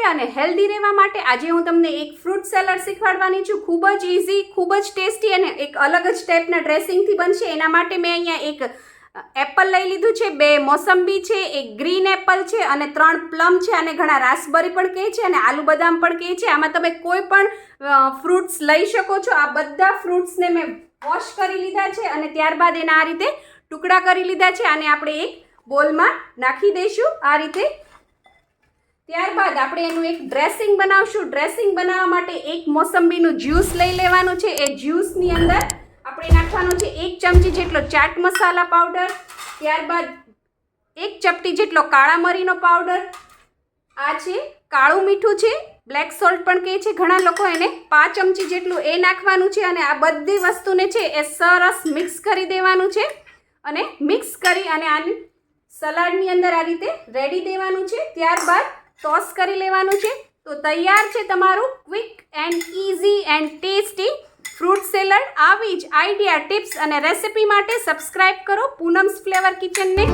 અને હેલ્ધી રહેવા માટે આજે હું તમને એક ફ્રૂટ સેલડ શીખવાડવાની છું. ખૂબ જ ઇઝી, ખૂબ જ ટેસ્ટી અને એક અલગ જ ટાઈપના ડ્રેસિંગથી બનશે. એના માટે મેં અહીંયા એક એપલ લઈ લીધું છે, 2 મોસંબી છે, એક ગ્રીન એપલ છે અને 3 પ્લમ છે. અને ઘણા રાસબરી પણ કહે છે અને આલુ બદામ પણ કહે છે. આમાં તમે કોઈ પણ ફ્રૂટ્સ લઈ શકો છો. આ બધા ફ્રૂટ્સને મેં વોશ કરી લીધા છે અને ત્યારબાદ એના આ રીતે ટુકડા કરી લીધા છે. આને આપણે એક બોલમાં નાખી દઈશું આ રીતે. ત્યારબાદ આપણે એનું એક ડ્રેસિંગ બનાવશું. ડ્રેસિંગ બનાવવા માટે એક મોસંબીનું જ્યુસ લઈ લેવાનું છે. એ જ્યુસની અંદર આપણે નાખવાનું છે 1 ચમચી જેટલો ચાટ મસાલા પાવડર, ત્યારબાદ 1 ચપટી જેટલો કાળા મરીનો પાવડર, આ છે કાળું મીઠું છે, બ્લેક સોલ્ટ પણ કહે છે ઘણા લોકો એને, 5 ચમચી જેટલું એ નાખવાનું છે. અને આ બધી વસ્તુને છે એ સરસ મિક્સ કરી દેવાનું છે અને મિક્સ કરી અને આને સલાડની અંદર આ રીતે રેડી દેવાનું છે. ત્યારબાદ ટોસ કરી લેવાનું છે. તો તૈયાર છે તમારું quick and easy and tasty fruit salad. આવી જ આઈડિયા, ટિપ્સ અને રેસિપી માટે સબસ્ક્રાઇબ કરો પૂનમ્સ ફ્લેવર કિચનને.